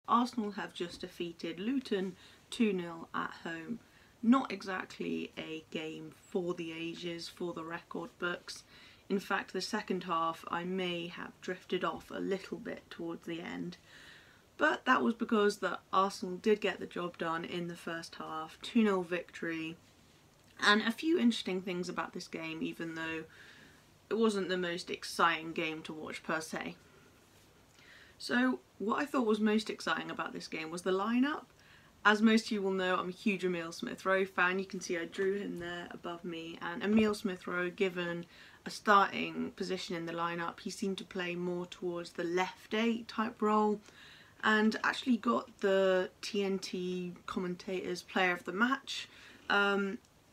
Arsenal have just defeated Luton 2-0 at home. Not exactly a game for the ages, for the record books. In fact, the second half I may have drifted off a little bit towards the end. But that was because the Arsenal did get the job done in the first half. 2-0 victory. And a few interesting things about this game, even though it wasn't the most exciting game to watch per se. So what I thought was most exciting about this game was the lineup. As most of you will know, I'm a huge Emile Smith-Rowe fan. You can see I drew him there above me. And Emile Smith-Rowe, given a starting position in the lineup, he seemed to play more towards the left 8 type role, and actually got the TNT commentators player of the match.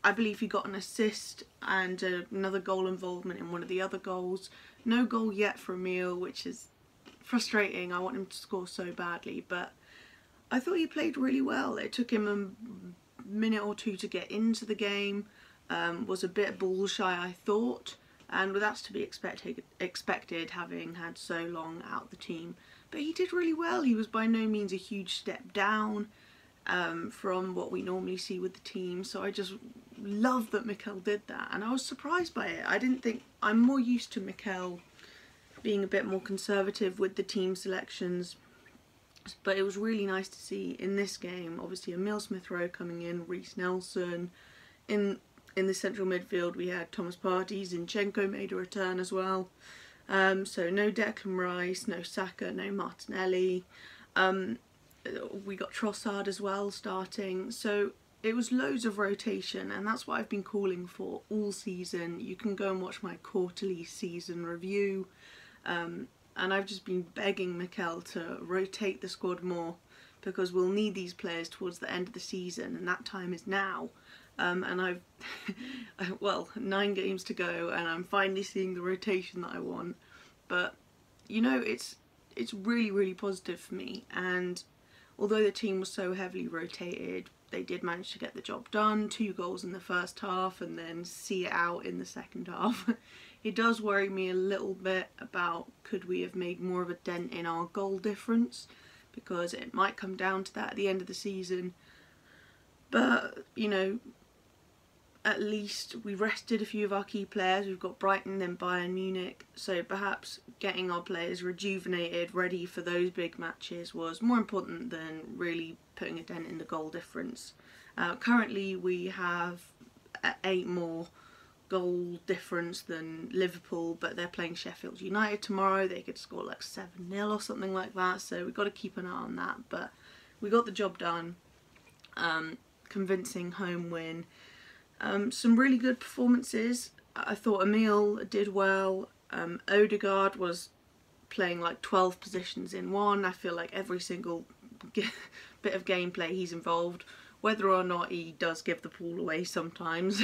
I believe he got an assist and another goal involvement in one of the other goals. No goal yet for Emile, which is frustrating. I want him to score so badly, but I thought he played really well. It took him a minute or two to get into the game, was a bit ball shy I thought, and that's to be expected having had so long out the team. But he did really well. He was by no means a huge step down from what we normally see with the team, so I just love that MIKEL did that, and I was surprised by it. I didn't think, I'm more used to MIKEL being a bit more conservative with the team selections, but it was really nice to see in this game, obviously Emile Smith-Rowe coming in, Reiss Nelson. In the central midfield we had Thomas Partey, Zinchenko made a return as well. So no Declan Rice, no Saka, no Martinelli. We got Trossard as well starting, so it was loads of rotation, and that's what I've been calling for all season. You can go and watch my quarterly season review, and I've just been begging MIKEL to rotate the squad more, because we'll need these players towards the end of the season, and that time is now. And I've, well, 9 games to go, and I'm finally seeing the rotation that I want. But, you know, it's really, really positive for me, and although the team was so heavily rotated, they did manage to get the job done. 2 goals in the first half and then see it out in the second half. It does worry me a little bit about, could we have made more of a dent in our goal difference, because it might come down to that at the end of the season. But, you know, at least we rested a few of our key players. We've got Brighton, then Bayern Munich, so perhaps getting our players rejuvenated, ready for those big matches was more important than really putting a dent in the goal difference. Currently we have 8 more goal difference than Liverpool, but they're playing Sheffield United tomorrow. They could score like 7-0 or something like that, so we've got to keep an eye on that. But we got the job done. Convincing home win. Some really good performances. I thought Emile did well. Odegaard was playing like 12 positions in one. I feel like every single bit of gameplay he's involved, whether or not he does give the ball away sometimes.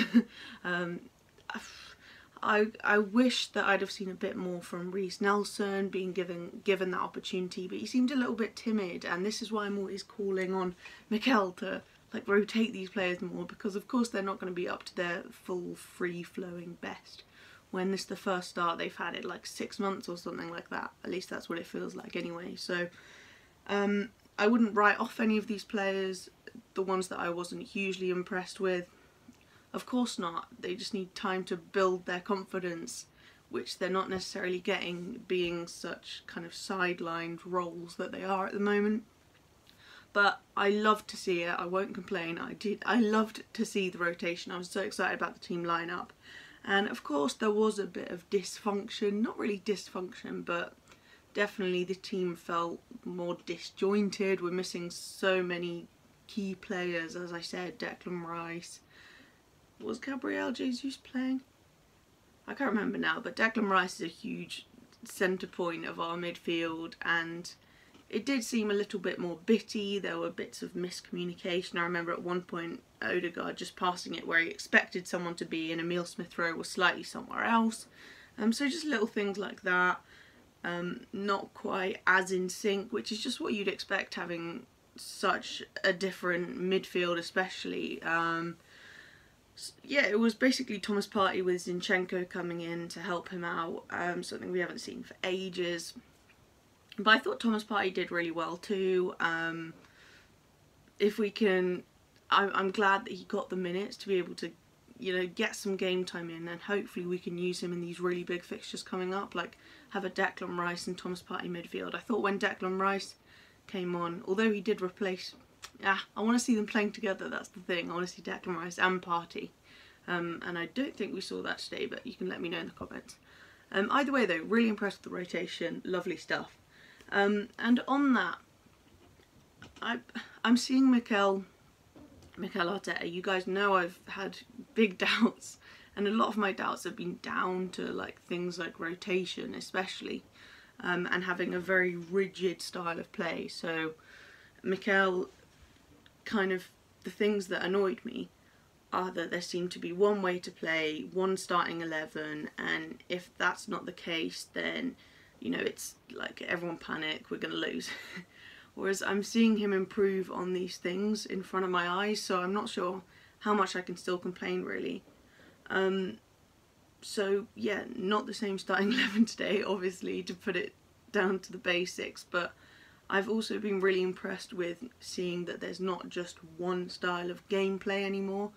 I wish that I'd have seen a bit more from Reiss Nelson being given that opportunity, but he seemed a little bit timid, and this is why I'm always calling on MIKEL to like rotate these players more, because of course they're not going to be up to their full free-flowing best when this is the first start they've had it like 6 months or something like that. At least that's what it feels like anyway. So I wouldn't write off any of these players, the ones that I wasn't hugely impressed with. Of course not. They just need time to build their confidence, which they're not necessarily getting, being such kind of sidelined roles that they are at the moment. But I loved to see it. I won't complain. I loved to see the rotation. I was so excited about the team lineup. And of course there was a bit of dysfunction. Not really dysfunction, but definitely the team felt more disjointed. We're missing so many key players, as I said. Declan Rice. Was Gabriel Jesus playing? I can't remember now, but Declan Rice is a huge centre point of our midfield, and it did seem a little bit more bitty. There were bits of miscommunication. I remember at one point Odegaard just passing it where he expected someone to be, and Emile Smith-Rowe was slightly somewhere else. So just little things like that. Not quite as in sync, which is just what you'd expect having such a different midfield especially. Yeah, it was basically Thomas Partey with Zinchenko coming in to help him out, something we haven't seen for ages. But I thought Thomas Partey did really well too. If we can, I'm glad that he got the minutes to be able to, you know, get some game time in, and hopefully we can use him in these really big fixtures coming up, like have a Declan Rice and Thomas Partey midfield. I thought when Declan Rice came on, although he did replace, I want to see them playing together, that's the thing. I want to see Declan Rice and Partey. And I don't think we saw that today, but you can let me know in the comments. Either way though, really impressed with the rotation, lovely stuff. And on that, I'm seeing MIKEL Arteta. You guys know I've had big doubts, and a lot of my doubts have been down to like things like rotation especially, and having a very rigid style of play. So MIKEL, kind of the things that annoyed me are that there seemed to be one way to play, one starting 11, and if that's not the case, then, you know, it's like everyone panic, we're gonna lose. Whereas I'm seeing him improve on these things in front of my eyes, so I'm not sure how much I can still complain really. So yeah, not the same starting 11 today, obviously, to put it down to the basics, but I've also been really impressed with seeing that there's not just one style of gameplay anymore.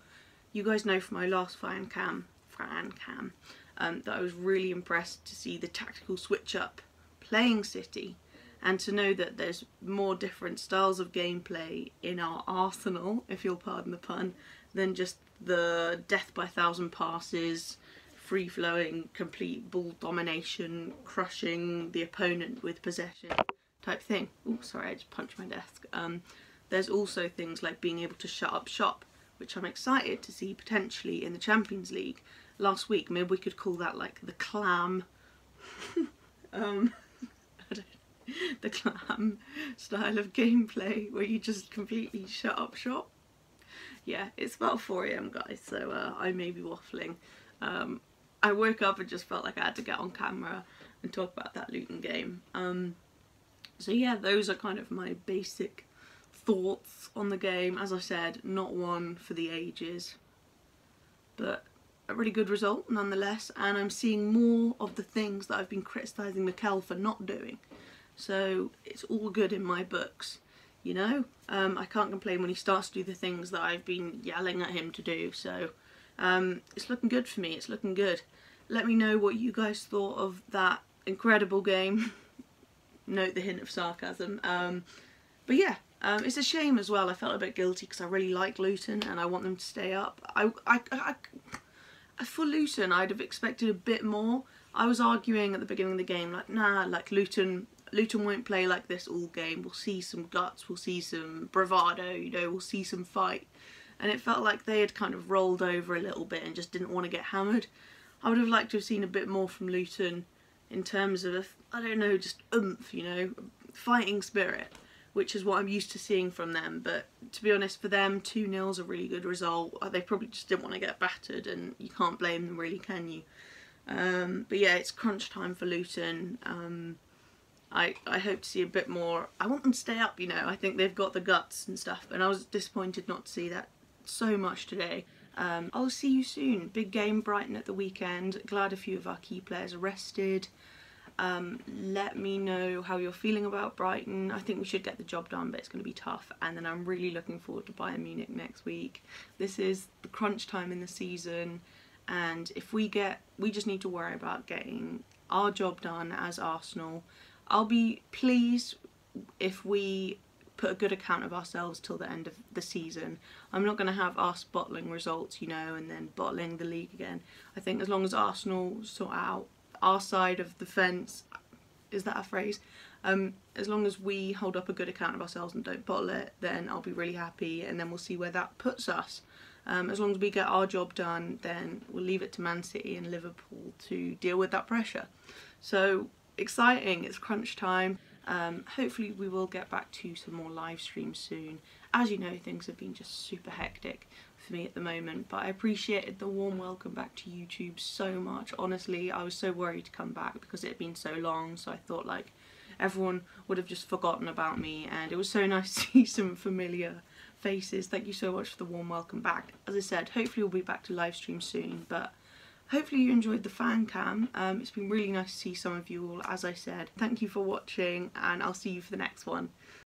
You guys know from my last fan cam, that I was really impressed to see the tactical switch up playing City, and to know that there's more different styles of gameplay in our arsenal, if you'll pardon the pun, than just the death by 1,000 passes, free-flowing, complete ball domination, crushing the opponent with possession type thing. Oh, sorry, I just punched my desk. There's also things like being able to shut up shop, which I'm excited to see potentially in the Champions League. Last week, maybe we could call that like the clam, the clam style of gameplay, where you just completely shut up shop. Yeah, it's about 4 AM guys, so I may be waffling. I woke up and just felt like I had to get on camera and talk about that Luton game. So yeah, those are kind of my basic thoughts on the game. As I said, not one for the ages, but a really good result nonetheless, and I'm seeing more of the things that I've been criticising MIKEL for not doing. So it's all good in my books, you know. I can't complain when he starts to do the things that I've been yelling at him to do. So it's looking good for me, it's looking good. Let me know what you guys thought of that incredible game. Note the hint of sarcasm. But yeah, it's a shame as well. I felt a bit guilty because I really like Luton and I want them to stay up. For Luton, I'd have expected a bit more. I was arguing at the beginning of the game, like, nah, like Luton won't play like this all game. We'll see some guts, we'll see some bravado, you know, we'll see some fight. And it felt like they had kind of rolled over a little bit and just didn't want to get hammered. I would have liked to have seen a bit more from Luton in terms of, I don't know, just oomph, you know, fighting spirit, which is what I'm used to seeing from them. But to be honest, for them, 2-0's a really good result. They probably just didn't want to get battered, and you can't blame them really, can you? But yeah, it's crunch time for Luton. I hope to see a bit more. I want them to stay up, you know. I think they've got the guts and stuff, and I was disappointed not to see that so much today. I'll see you soon. Big game, Brighton at the weekend. Glad a few of our key players are rested. Let me know how you're feeling about Brighton. I think we should get the job done, but it's going to be tough. And then I'm really looking forward to Bayern Munich next week. This is the crunch time in the season, and if we just need to worry about getting our job done as Arsenal. I'll be pleased if we put a good account of ourselves till the end of the season. I'm not going to have us bottling results, you know, and then bottling the league again. I think as long as Arsenal sort out our side of the fence, is that a phrase? As long as we hold up a good account of ourselves and don't bottle it, then I'll be really happy, and then we'll see where that puts us. As long as we get our job done, then we'll leave it to Man City and Liverpool to deal with that pressure. So exciting, it's crunch time. Hopefully we will get back to some more live streams soon. As you know, things have been just super hectic for me at the moment, but I appreciated the warm welcome back to YouTube so much. Honestly, I was so worried to come back because it had been so long, so I thought like everyone would have just forgotten about me, and it was so nice to see some familiar faces. Thank you so much for the warm welcome back. As I said, hopefully we'll be back to live stream soon, but Hopefully you enjoyed the fan cam. It's been really nice to see some of you all, as I said. Thank you for watching, and I'll see you for the next one.